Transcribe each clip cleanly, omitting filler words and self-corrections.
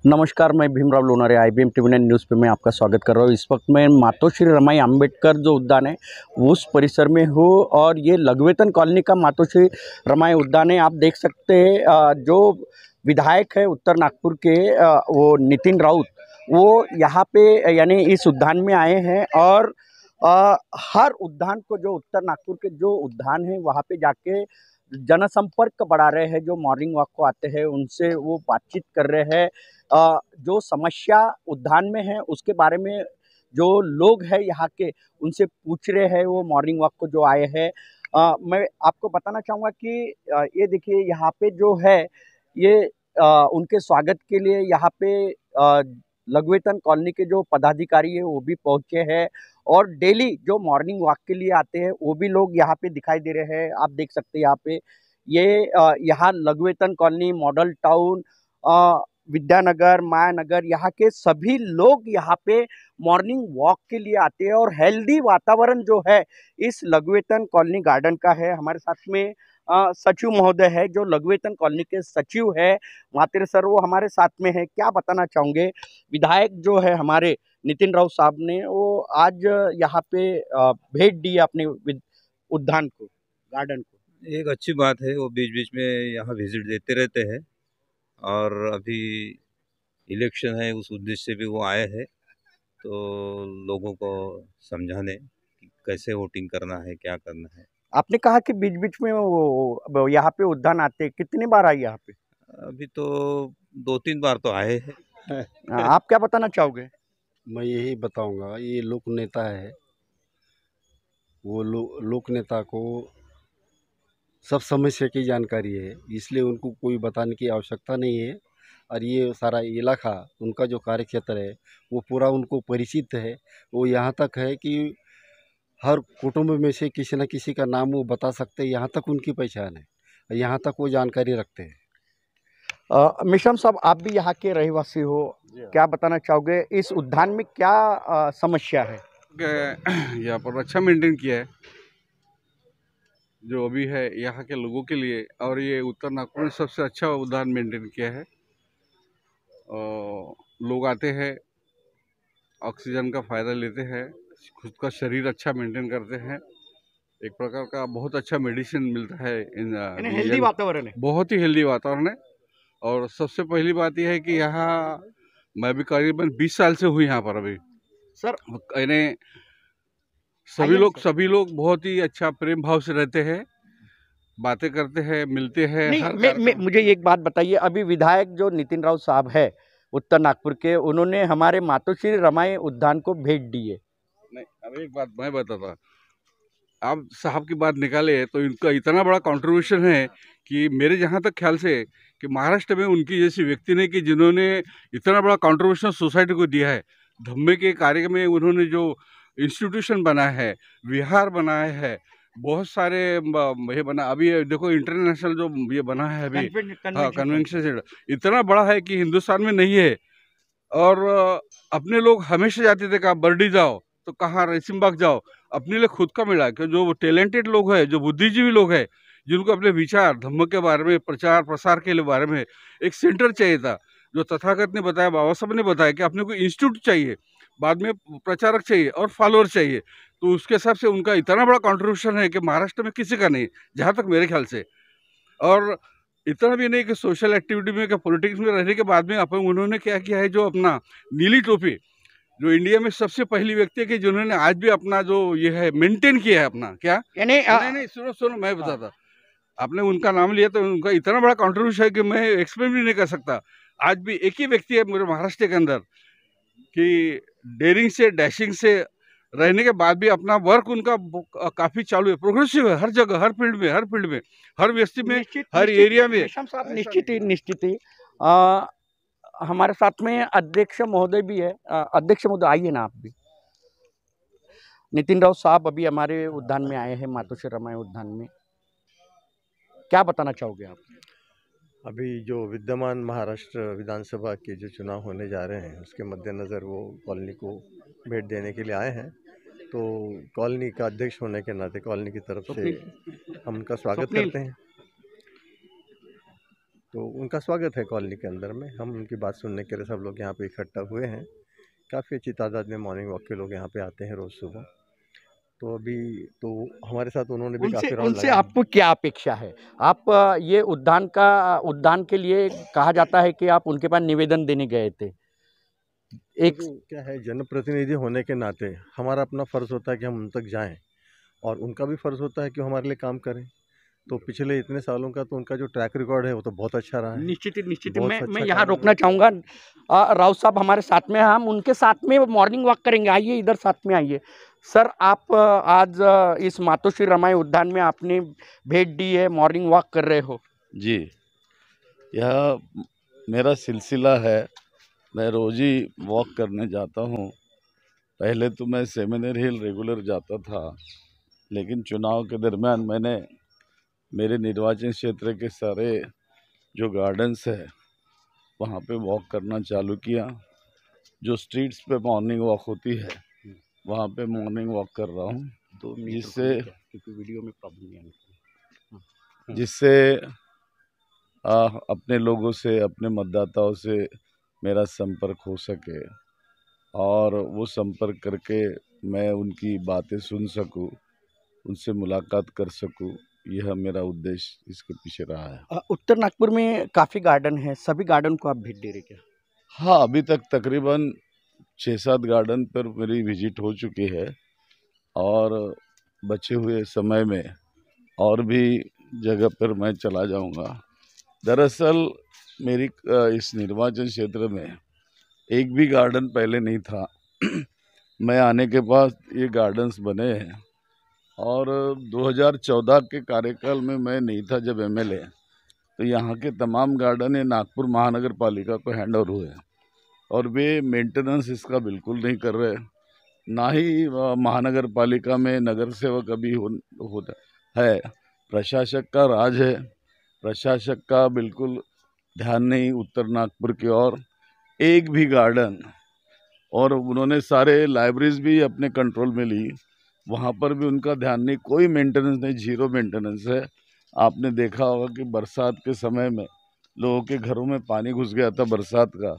नमस्कार, मैं Bhimrao Lonare IBM TV 9 news पे मैं आपका स्वागत कर रहा हूँ। इस वक्त मैं मातोश्री रमाई अंबेडकर जो उद्यान है उस परिसर में हूँ और ये लघुवेतन कॉलोनी का मातोश्री रमाई उद्यान है। आप देख सकते हैं जो विधायक है उत्तर नागपुर के वो नितिन राउत वो यहाँ पे यानी इस उद्यान में आए हैं और हर उद्यान को जो उत्तर नागपुर के जो उद्यान है वहाँ पे जाके जनसंपर्क बढ़ा रहे हैं। जो मॉर्निंग वॉक को आते हैं उनसे वो बातचीत कर रहे हैं। जो समस्या उद्यान में है उसके बारे में जो लोग हैं यहाँ के उनसे पूछ रहे हैं। वो मॉर्निंग वॉक को जो आए हैं मैं आपको बताना चाहूँगा कि ये देखिए यहाँ पे जो है ये उनके स्वागत के लिए यहाँ पे लघुवेतन कॉलोनी के जो पदाधिकारी है वो भी पहुँचे हैं और डेली जो मॉर्निंग वॉक के लिए आते हैं वो भी लोग यहाँ पे दिखाई दे रहे हैं। आप देख सकते हैं यहाँ पे ये यहाँ लघुवेतन colony, model town, Vidyanagar, Mayanagar यहाँ के सभी लोग यहाँ पे मॉर्निंग वॉक के लिए आते हैं और हेल्दी वातावरण जो है इस लघुवेतन कॉलोनी गार्डन का है। हमारे साथ में सचिव महोदय है जो लघुवेतन कॉलोनी के सचिव है मातेर सर, वो हमारे साथ में है। क्या बताना चाहोगे? विधायक जो है हमारे नितिन राउत साहब ने वो आज यहाँ पे भेंट दी अपने उद्यान को, गार्डन को। एक अच्छी बात है, वो बीच बीच में यहाँ विजिट देते रहते हैं और अभी इलेक्शन है उस उद्देश्य से भी वो आए हैं, तो लोगों को समझाने कि कैसे वोटिंग करना है, क्या करना है। आपने कहा कि बीच बीच में वो यहाँ पे उद्यान आते, कितनी बार आई यहाँ पे? अभी तो 2-3 बार तो आए हैं। आप क्या बताना चाहोगे? मैं यही बताऊंगा, ये लोक नेता है। वो लोक नेता को सब समस्या की जानकारी है, इसलिए उनको कोई बताने की आवश्यकता नहीं है। और ये सारा इलाका उनका जो कार्यक्षेत्र है वो पूरा उनको परिचित है। वो यहाँ तक है कि हर कुटुंब में से किसी न किसी का नाम वो बता सकते हैं, यहाँ तक उनकी पहचान है, यहाँ तक वो जानकारी रखते हैं। मिश्रम साहब, आप भी यहाँ के रहवासी हो, क्या बताना चाहोगे इस उद्यान में क्या समस्या है? यहाँ पर अच्छा मेंटेन किया है जो अभी है यहाँ के लोगों के लिए, और ये उत्तर नागपुर में सबसे अच्छा उद्यान मेंटेन किया है। लोग आते हैं, ऑक्सीजन का फ़ायदा लेते हैं, खुद का शरीर अच्छा मेंटेन करते हैं, एक प्रकार का बहुत अच्छा मेडिसिन मिलता है। हेल्दी वातावरण है, बहुत ही हेल्दी वातावरण है। और सबसे पहली बात यह है कि यहाँ मैं भी करीबन 20 साल से हूँ यहाँ पर अभी सर। यानी सभी लोग बहुत ही अच्छा प्रेम भाव से रहते हैं, बातें करते हैं, मिलते हैं। मुझे एक बात बताइए, अभी विधायक जो नितिन राउत साहब है उत्तर नागपुर के, उन्होंने हमारे मातोश्री रमाई उद्यान को भेंट दी है। नहीं, अब एक बात मैं बताता, आप साहब की बात निकाले तो इनका इतना बड़ा कंट्रीब्यूशन है कि मेरे जहाँ तक ख्याल से कि महाराष्ट्र में उनकी जैसी व्यक्ति ने कि जिन्होंने इतना बड़ा कंट्रीब्यूशन सोसाइटी को दिया है। धम्मे के कार्य में उन्होंने जो इंस्टीट्यूशन बनाया है, विहार बनाया है, बहुत सारे ये बना, अभी देखो इंटरनेशनल जो ये बना है अभी, हाँ, कन्वेंशन सेंटर इतना बड़ा है कि हिंदुस्तान में नहीं है। और अपने लोग हमेशा जाते थे, कहाँ बर्डी जाओ तो कहाँ रेसिमबाग जाओ, अपने लिए खुद का मिला कि जो टैलेंटेड लोग हैं, जो बुद्धिजीवी लोग हैं, जिनको अपने विचार धम्म के बारे में, प्रचार प्रसार के लिए बारे में एक सेंटर चाहिए था। जो तथागत ने बताया, बाबा साहब ने बताया कि अपने को इंस्टीट्यूट चाहिए, बाद में प्रचारक चाहिए और फॉलोअर चाहिए। तो उसके हिसाब से उनका इतना बड़ा कंट्रीब्यूशन है कि महाराष्ट्र में किसी का नहीं, जहाँ तक मेरे ख्याल से। और इतना भी नहीं कि सोशल एक्टिविटी में, कि पॉलिटिक्स में रहने के बाद में अपन उन्होंने क्या किया है, जो अपना नीली टोपी, जो इंडिया में सबसे पहली व्यक्ति है कि जिन्होंने आज भी अपना जो ये है मेंटेन किया है अपना, क्या नहीं, सुनो मैं बताता, आपने उनका नाम लिया तो उनका इतना बड़ा कंट्रीब्यूशन है कि मैं एक्सप्लेन भी नहीं कर सकता। आज भी एक ही व्यक्ति है मेरे महाराष्ट्र के अंदर कि डेयरिंग से, डैशिंग से रहने के बाद भी अपना वर्क उनका काफी चालू है, प्रोग्रेसिव है, हर जगह, हर फील्ड में, हर व्यक्ति में, हर एरिया में। निश्चित ही हमारे साथ में अध्यक्ष महोदय भी है। अध्यक्ष महोदय, आइए ना आप भी। नितिन राउत साहब अभी हमारे उद्यान में आए हैं, मातोश्री रमाई उद्यान में, क्या बताना चाहोगे आप? अभी जो विद्यमान महाराष्ट्र विधानसभा के जो चुनाव होने जा रहे हैं उसके मद्देनज़र वो कॉलोनी को भेंट देने के लिए आए हैं। तो कॉलोनी का अध्यक्ष होने के नाते कॉलोनी की तरफ से हम उनका स्वागत करते हैं। तो उनका स्वागत है कॉलोनी के अंदर में। हम उनकी बात सुनने के लिए सब लोग यहाँ पे इकट्ठा हुए हैं। काफ़ी अच्छी तादाद में मॉर्निंग वॉक के लोग यहाँ पे आते हैं रोज़ सुबह। तो अभी तो हमारे साथ उन्होंने भी उनसे काफ़ी राउंड उनसे लगाए। आपको क्या अपेक्षा है? आप ये उद्यान के लिए कहा जाता है कि आप उनके पास निवेदन देने गए थे। एक देखो, क्या है, जनप्रतिनिधि होने के नाते हमारा अपना फ़र्ज़ होता है कि हम उन तक जाएं, और उनका भी फ़र्ज़ होता है कि वो हमारे लिए काम करें। तो पिछले इतने सालों का तो उनका जो ट्रैक रिकॉर्ड है वो तो बहुत अच्छा रहा है। निश्चित ही बहुत मैं अच्छा यहाँ काम रोकना चाहूँगा। राउत साहब हमारे साथ में हैं, हम उनके साथ में मॉर्निंग वॉक करेंगे। आइए इधर साथ में आइए। सर, आप आज इस मातोश्री रमाई उद्यान में आपने भेंट दी है, मॉर्निंग वॉक कर रहे हो। जी, यह मेरा सिलसिला है। मैं रोज़ ही वॉक करने जाता हूँ। पहले तो मैं सेमिनर हिल रेगुलर जाता था, लेकिन चुनाव के दरमियान मैंने मेरे निर्वाचन क्षेत्र के सारे जो गार्डन्स है वहाँ पे वॉक करना चालू किया। जो स्ट्रीट्स पे मॉर्निंग वॉक होती है वहाँ पे मॉर्निंग वॉक कर रहा हूँ, तो जिससे क्योंकि वीडियो में प्रॉब्लम नहीं आनी। जिससे अपने लोगों से, अपने मतदाताओं से मेरा संपर्क हो सके और वो संपर्क करके मैं उनकी बातें सुन सकूं, उनसे मुलाकात कर सकूं। यह मेरा उद्देश्य इसके पीछे रहा है। उत्तर नागपुर में काफ़ी गार्डन है, सभी गार्डन को आप भेंट दे रहे क्या? हाँ, अभी तक तकरीबन 6-7 गार्डन पर मेरी विजिट हो चुकी है और बचे हुए समय में और भी जगह पर मैं चला जाऊंगा। दरअसल मेरी इस निर्वाचन क्षेत्र में एक भी गार्डन पहले नहीं था। मैं आने के बाद ये गार्डन्स बने हैं और 2014 के कार्यकाल में मैं नहीं था जब एमएलए, तो यहाँ के तमाम गार्डन ये नागपुर महानगर पालिका को हैंड ओवर हुए और वे मेंटेनेंस इसका बिल्कुल नहीं कर रहे। ना ही महानगर पालिका में नगर सेवक अभी होता है। प्रशासक का राज है, प्रशासक का बिल्कुल ध्यान नहीं उत्तर नागपुर की ओर। एक भी गार्डन, और उन्होंने सारे लाइब्रेरीज भी अपने कंट्रोल में ली, वहाँ पर भी उनका ध्यान नहीं, कोई मेंटेनेंस नहीं, जीरो मेंटेनेंस है। आपने देखा होगा कि बरसात के समय में लोगों के घरों में पानी घुस गया था बरसात का,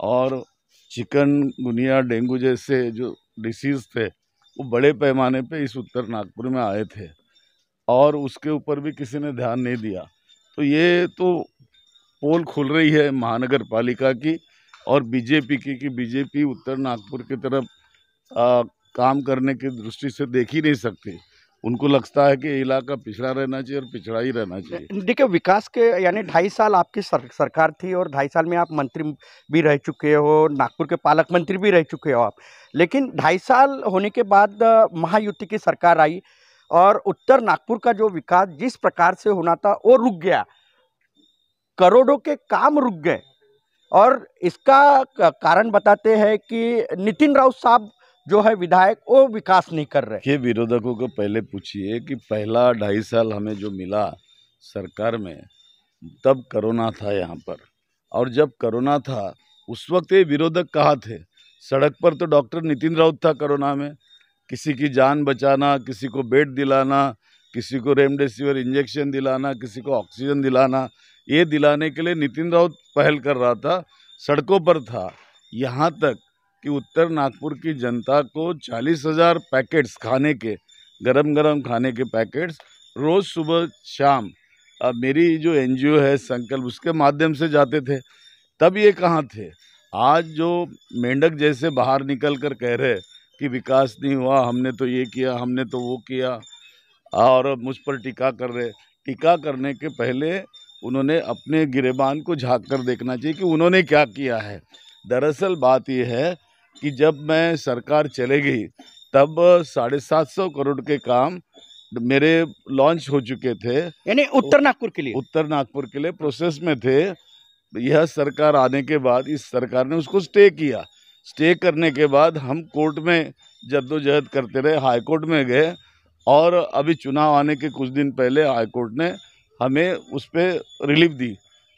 और चिकनगुनिया, डेंगू जैसे जो डिसीज़ थे वो बड़े पैमाने पे इस उत्तर नागपुर में आए थे और उसके ऊपर भी किसी ने ध्यान नहीं दिया। तो ये तो पोल खुल रही है महानगर पालिका की और बीजेपी की कि बीजेपी उत्तर नागपुर की तरफ काम करने की दृष्टि से देख ही नहीं सकती। उनको लगता है कि इलाका पिछड़ा रहना चाहिए और पिछड़ा ही रहना चाहिए। देखिए, विकास के यानी 2.5 साल आपकी सरकार थी और 2.5 साल में आप मंत्री भी रह चुके हो, नागपुर के पालक मंत्री भी रह चुके हो आप। लेकिन 2.5 साल होने के बाद महायुति की सरकार आई और उत्तर नागपुर का जो विकास जिस प्रकार से होना था वो रुक गया, करोड़ों के काम रुक गए। और इसका कारण बताते हैं कि नितिन राउत साहब जो है विधायक, वो विकास नहीं कर रहे। ये विरोधकों को पहले पूछिए कि पहला 2.5 साल हमें जो मिला सरकार में, तब कोरोना था यहाँ पर, और जब कोरोना था उस वक्त ये विरोधक कहाँ थे? सड़क पर तो डॉक्टर नितिन राउत था कोरोना में। किसी की जान बचाना, किसी को बेड दिलाना, किसी को रेमडेसिविर इंजेक्शन दिलाना, किसी को ऑक्सीजन दिलाना, ये दिलाने के लिए नितिन राउत पहल कर रहा था, सड़कों पर था। यहाँ तक कि उत्तर नागपुर की जनता को 40,000 पैकेट्स खाने के, गरम गरम खाने के पैकेट्स रोज़ सुबह शाम मेरी जो एनजीओ है संकल्प, उसके माध्यम से जाते थे। तब ये कहाँ थे? आज जो मेंढक जैसे बाहर निकल कर कह रहे कि विकास नहीं हुआ, हमने तो ये किया, हमने तो वो किया, और मुझ पर टीका कर रहे। टीका करने के पहले उन्होंने अपने गिरेबान को झाँक कर देखना चाहिए कि उन्होंने क्या किया है। दरअसल बात यह है कि जब मैं सरकार चले गई तब 750 करोड़ के काम मेरे लॉन्च हो चुके थे, यानी उत्तर नागपुर के लिए, उत्तर नागपुर के लिए प्रोसेस में थे। यह सरकार आने के बाद इस सरकार ने उसको स्टे किया। स्टे करने के बाद हम कोर्ट में जद्दोजहद करते रहे, हाई कोर्ट में गए, और अभी चुनाव आने के कुछ दिन पहले हाई कोर्ट ने हमें उस पर रिलीफ दी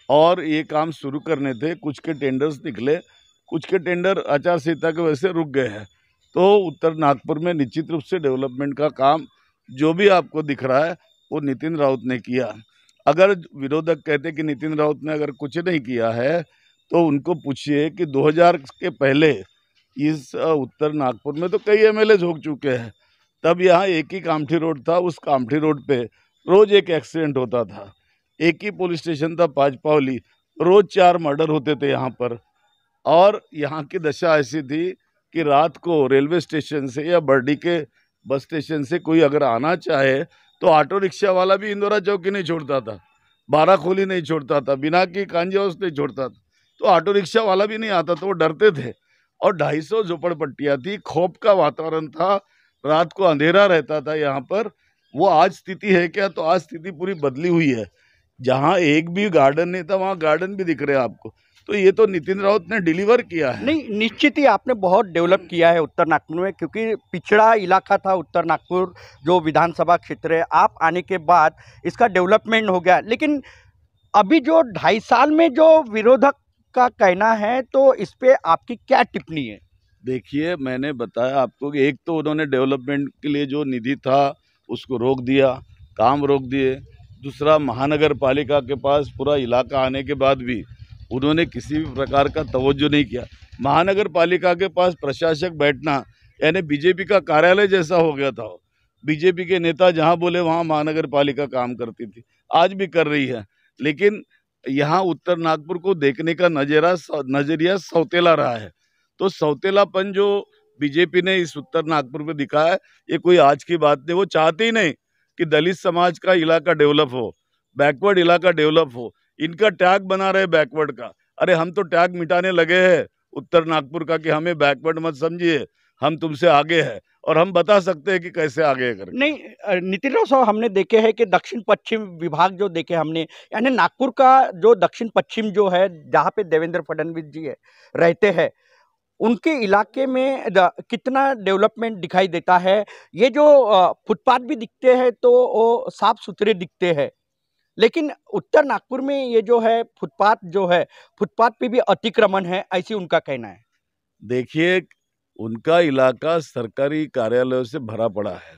और ये काम शुरू करने थे। कुछ के टेंडर्स निकले, कुछ के टेंडर आचार संहिता की वजह से रुक गए हैं। तो उत्तर नागपुर में निश्चित रूप से डेवलपमेंट का काम जो भी आपको दिख रहा है वो नितिन राउत ने किया। अगर विरोधक कहते कि नितिन राउत ने अगर कुछ नहीं किया है तो उनको पूछिए कि 2000 के पहले इस उत्तर नागपुर में तो कई एमएलए झोंक चुके हैं। तब यहाँ एक ही कामठी रोड था, उस कामठी रोड पे रोज एक एक्सीडेंट होता था। एक ही पुलिस स्टेशन था पांचपावली, रोज 4 मर्डर होते थे यहाँ पर। और यहाँ की दशा ऐसी थी कि रात को रेलवे स्टेशन से या बर्डी के बस स्टेशन से कोई अगर आना चाहे तो ऑटो रिक्शा वाला भी इंदौरा चौकी नहीं छोड़ता था, बाराखोली नहीं छोड़ता था, बिना की कांजी हाउस नहीं छोड़ता था। तो ऑटो रिक्शा वाला भी नहीं आता, तो वो डरते थे। और 250 झोपड़पट्टियाँ थी, खौफ का वातावरण था, रात को अंधेरा रहता था यहाँ पर। वो आज स्थिति है क्या? तो आज स्थिति पूरी बदली हुई है। जहाँ एक भी गार्डन नहीं था वहाँ गार्डन भी दिख रहे हैं आपको। तो ये तो नितिन राउत ने डिलीवर किया है। नहीं, निश्चित ही आपने बहुत डेवलप किया है उत्तर नागपुर में, क्योंकि पिछड़ा इलाका था उत्तर नागपुर जो विधानसभा क्षेत्र है। आप आने के बाद इसका डेवलपमेंट हो गया, लेकिन अभी जो 2.5 साल में जो विरोधक का कहना है, तो इस पे आपकी क्या टिप्पणी है? देखिए, मैंने बताया आपको कि एक तो उन्होंने डेवलपमेंट के लिए जो निधि था उसको रोक दिया, काम रोक दिए। दूसरा, महानगर पालिका के पास पूरा इलाका आने के बाद भी उन्होंने किसी भी प्रकार का तवज्जो नहीं किया। महानगर पालिका के पास प्रशासक बैठना यानी बीजेपी का कार्यालय जैसा हो गया था। बीजेपी के नेता जहां बोले वहां महानगर पालिका काम करती थी, आज भी कर रही है। लेकिन यहाँ उत्तर नागपुर को देखने का नजरिया सौतेला रहा है। तो सौतेलापन जो बीजेपी ने इस उत्तर नागपुर में दिखाया है, ये कोई आज की बात नहीं। वो चाहते ही नहीं कि दलित समाज का इलाका डेवलप हो, बैकवर्ड इलाका डेवलप हो। इनका टैग बना रहे बैकवर्ड का। अरे हम तो टैग मिटाने लगे हैं उत्तर नागपुर का कि हमें बैकवर्ड मत समझिए, हम तुमसे आगे हैं और हम बता सकते हैं कि कैसे आगे करें। नहीं, नितिन राव साहब, हमने देखे हैं कि दक्षिण पश्चिम विभाग जो देखे हमने, यानी नागपुर का जो दक्षिण पश्चिम जो है, जहाँ पे देवेंद्र फडणवीस जी है रहते हैं, उनके इलाके में कितना डेवलपमेंट दिखाई देता है। ये जो फुटपाथ भी दिखते हैं तो वो साफ सुथरे दिखते हैं, लेकिन उत्तर नागपुर में ये जो है फुटपाथ पे भी अतिक्रमण है, ऐसी उनका कहना है। देखिए, उनका इलाका सरकारी कार्यालयों से भरा पड़ा है,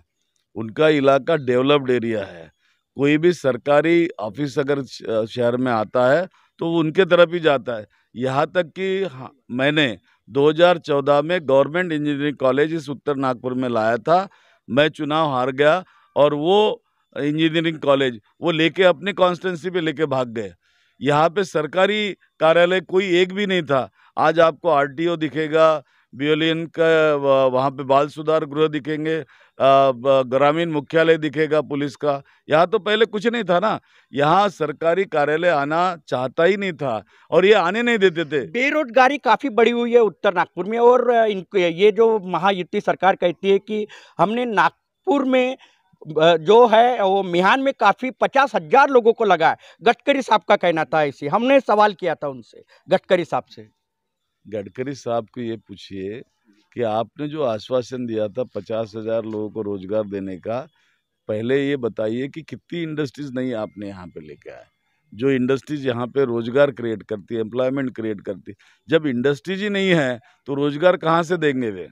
उनका इलाका डेवलप्ड एरिया है। कोई भी सरकारी ऑफिस अगर शहर में आता है तो वो उनके तरफ ही जाता है। यहाँ तक कि मैंने 2014 में गवर्नमेंट इंजीनियरिंग कॉलेज इस उत्तर नागपुर में लाया था। मैं चुनाव हार गया और वो इंजीनियरिंग कॉलेज वो लेके अपने कॉन्स्टिट्यूंसी पे लेके भाग गए। यहाँ पे सरकारी कार्यालय कोई एक भी नहीं था। आज आपको आरटीओ दिखेगा, बियोलियन का वहाँ पे बाल सुधार गृह दिखेंगे, ग्रामीण मुख्यालय दिखेगा पुलिस का। यहाँ तो पहले कुछ नहीं था ना। यहाँ सरकारी कार्यालय आना चाहता ही नहीं था और ये आने नहीं देते थे। बेरोजगारी काफी बढ़ी हुई है उत्तर नागपुर में, और ये जो महायुति सरकार कहती है कि हमने नागपुर में जो है वो मिहान में काफी 50,000 लोगों को लगा है। गडकरी साहब का कहना था ऐसे, हमने सवाल किया था उनसे, गडकरी साहब से। गडकरी साहब को ये पूछिए कि आपने जो आश्वासन दिया था 50,000 लोगों को रोजगार देने का, पहले ये बताइए कि कितनी इंडस्ट्रीज नहीं आपने यहाँ पे लेके आए, जो इंडस्ट्रीज यहाँ पे रोजगार क्रिएट करती है, एम्प्लॉयमेंट क्रिएट करती। जब इंडस्ट्रीज ही नहीं है तो रोजगार कहाँ से देंगे वे?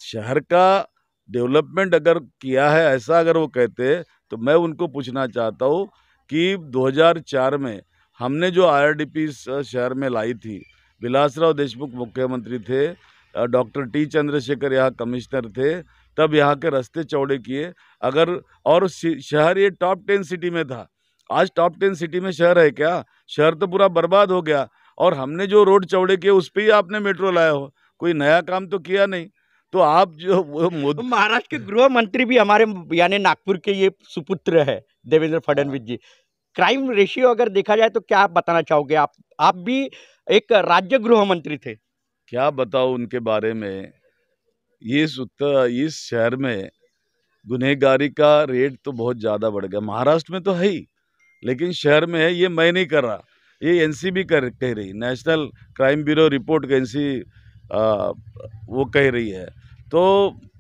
शहर का डेवलपमेंट अगर किया है ऐसा अगर वो कहते तो मैं उनको पूछना चाहता हूँ कि 2004 में हमने जो IRDP शहर में लाई थी, विलासराव देशमुख मुख्यमंत्री थे, डॉक्टर टी चंद्रशेखर यहाँ कमिश्नर थे, तब यहाँ के रास्ते चौड़े किए। अगर और शहर ये टॉप 10 सिटी में था। आज टॉप 10 सिटी में शहर है क्या? शहर तो पूरा बर्बाद हो गया। और हमने जो रोड चौड़े किए उस पर ही आपने मेट्रो लाया हो, कोई नया काम तो किया नहीं। तो आप जो महाराष्ट्र के गृह मंत्री भी हमारे यानी नागपुर के ये सुपुत्र है देवेंद्र फडणवीस जी। क्राइम रेशियो अगर देखा जाए तो क्या आप बताना चाहोगे? आप भी एक राज्य गृह मंत्री थे। क्या बताओ उनके बारे में। इस शहर में गुनहगारी का रेट तो बहुत ज़्यादा बढ़ गया। महाराष्ट्र में तो है ही, लेकिन शहर में है। ये मैं नहीं कर रहा, ये NCB कह रही, national crime bureau report agency वो कह रही है। तो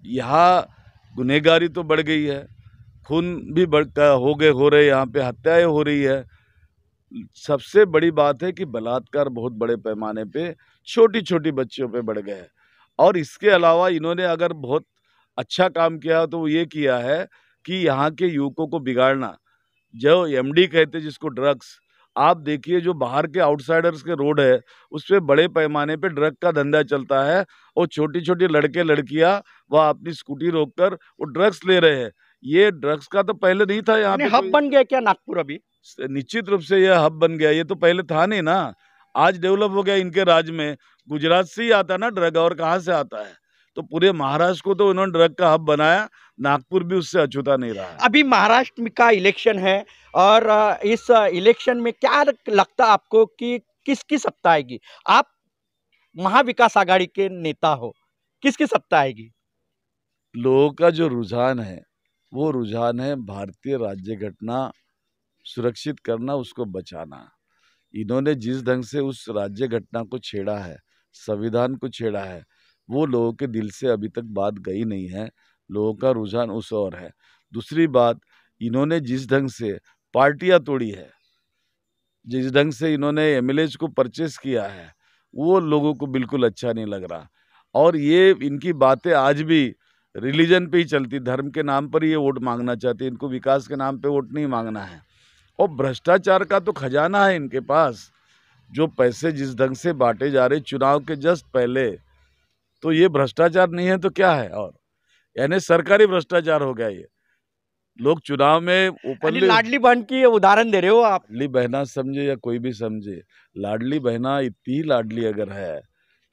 यहाँ गुनहगारी तो बढ़ गई है, खून भी हो रहे, यहाँ पे हत्याएं हो रही है। सबसे बड़ी बात है कि बलात्कार बहुत बड़े पैमाने पे छोटी छोटी बच्चियों पे बढ़ गए हैं। और इसके अलावा इन्होंने अगर बहुत अच्छा काम किया तो वो ये किया है कि यहाँ के युवकों को बिगाड़ना। जो एमडी कहते जिसको ड्रग्स, आप देखिए जो बाहर के आउटसाइडर्स के रोड है उस पे बड़े पैमाने पे ड्रग का धंधा चलता है और छोटी छोटी लड़के लड़कियां वह अपनी स्कूटी रोककर वो ड्रग्स ले रहे हैं। ये ड्रग्स का तो पहले नहीं था यहाँ पे हब बन गया क्या नागपुर अभी? निश्चित रूप से यह हब बन गया, ये तो पहले था नहीं ना, आज डेवलप हो गया इनके राज्य में। गुजरात से ही आता ना ड्रग, और कहाँ से आता है? तो पूरे महाराष्ट्र को तो उन्होंने ड्रग का हब बनाया, नागपुर भी उससे अछूता नहीं रहा है। अभी महाराष्ट्र का इलेक्शन है और इस इलेक्शन में क्या लगता है आपको कि किसकी सत्ता आएगी? आप महाविकास आघाड़ी के नेता हो, किसकी सत्ता आएगी? लोगों का जो रुझान है वो रुझान है भारतीय राज्य घटना सुरक्षित करना, उसको बचाना। इन्होंने जिस ढंग से उस राज्य घटना को छेड़ा है, संविधान को छेड़ा है, वो लोगों के दिल से अभी तक बात गई नहीं है। लोगों का रुझान उस ओर है। दूसरी बात, इन्होंने जिस ढंग से पार्टियां तोड़ी है, जिस ढंग से इन्होंने एमएलएज को परचेस किया है, वो लोगों को बिल्कुल अच्छा नहीं लग रहा। और ये इनकी बातें आज भी रिलीजन पे ही चलती, धर्म के नाम पर ये वोट मांगना चाहते हैं, इनको विकास के नाम पे वोट नहीं मांगना है। और भ्रष्टाचार का तो खजाना है इनके पास, जो पैसे जिस ढंग से बांटे जा रहे चुनाव के जस्ट पहले, तो ये भ्रष्टाचार नहीं है तो क्या है? और यानी सरकारी भ्रष्टाचार हो गया ये। लोग चुनाव में ओपनली लाडली बहन की उदाहरण दे रहे हो आप? लाडली बहना समझे या कोई भी समझे, लाडली बहना इतनी ही लाडली अगर है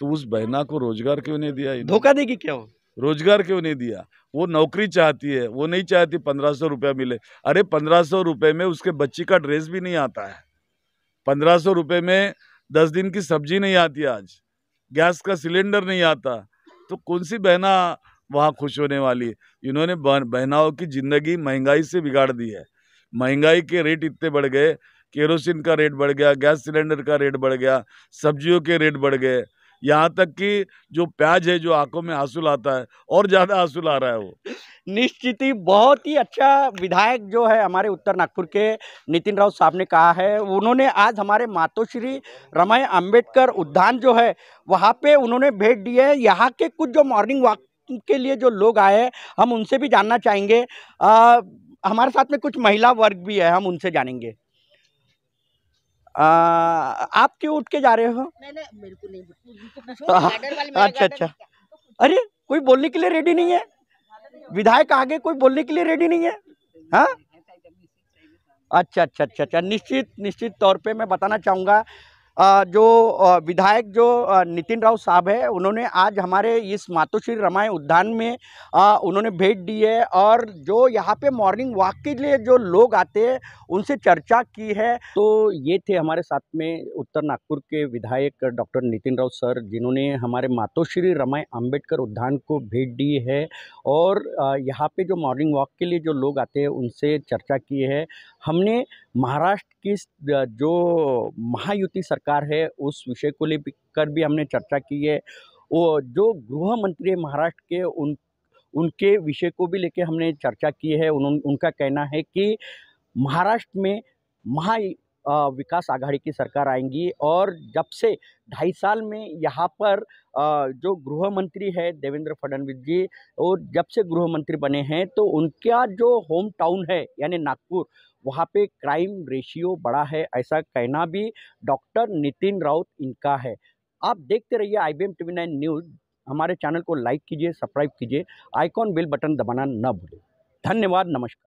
तो उस बहना को रोजगार क्यों नहीं दिया? धोखा देगी क्या वो? रोजगार क्यों नहीं दिया? वो नौकरी चाहती है, वो नहीं चाहती 1500 रुपया मिले। अरे 1500 रुपये में उसके बच्ची का ड्रेस भी नहीं आता है, 1500 रुपये में 10 दिन की सब्जी नहीं आती, आज गैस का सिलेंडर नहीं आता, तो कौन सी बहना वहाँ खुश होने वाली? इन्होंने बहनाओं की जिंदगी महंगाई से बिगाड़ दी है। महंगाई के रेट इतने बढ़ गए, केरोसिन का रेट बढ़ गया, गैस सिलेंडर का रेट बढ़ गया, सब्जियों के रेट बढ़ गए, यहाँ तक कि जो प्याज है, जो आंखों में आंसू लाता है, और ज्यादा आंसू ला रहा है वो। निश्चित ही बहुत ही अच्छा विधायक जो है हमारे उत्तर नागपुर के नितिन राउत साहब ने कहा है। उन्होंने आज हमारे मातोश्री रमाई अंबेडकर उद्यान जो है वहाँ पे उन्होंने भेंट दी है। यहाँ के कुछ जो मॉर्निंग वॉक के लिए जो लोग आए हैं हम उनसे भी जानना चाहेंगे। हमारे साथ में कुछ महिला वर्ग भी है, हम उनसे जानेंगे। आप क्यों उठ के जा रहे हो? मेरे को नहीं, उनको पूछो, अच्छा अच्छा। अरे कोई बोलने के लिए रेडी नहीं है? विधायक आगे कोई बोलने के लिए रेडी नहीं है? हाँ, अच्छा अच्छा अच्छा अच्छा। निश्चित तौर पे मैं बताना चाहूँगा जो विधायक जो नितिन राउत साहब है, उन्होंने आज हमारे इस मातोश्री रमाई उद्यान में उन्होंने भेंट दी है और जो यहाँ पे मॉर्निंग वॉक के लिए जो लोग आते हैं उनसे चर्चा की है। तो ये थे हमारे साथ में उत्तर नागपुर के विधायक डॉक्टर नितिन राउत सर, जिन्होंने हमारे मातोश्री रमाई अंबेडकर उद्यान को भेंट दी है और यहाँ पे जो मॉर्निंग वॉक के लिए जो लोग आते हैं उनसे चर्चा की है। हमने महाराष्ट्र की जो महायुति सरकार है उस विषय को लेकर भी हमने चर्चा की है। वो जो गृह मंत्री महाराष्ट्र के उनके विषय को भी लेकर हमने चर्चा की है। उनका कहना है कि महाराष्ट्र में विकास आघाड़ी की सरकार आएंगी और जब से 2.5 साल में यहाँ पर जो गृह मंत्री है देवेंद्र फडणवीस जी, और जब से गृह मंत्री बने हैं तो उनका जो होम टाउन है यानी नागपुर, वहाँ पे क्राइम रेशियो बढ़ा है, ऐसा कहना भी डॉक्टर नितिन राउत इनका है। आप देखते रहिए IBM TV9 न्यूज़। हमारे चैनल को लाइक कीजिए, सब्सक्राइब कीजिए, आइकॉन बेल बटन दबाना न भूलें। धन्यवाद, नमस्कार।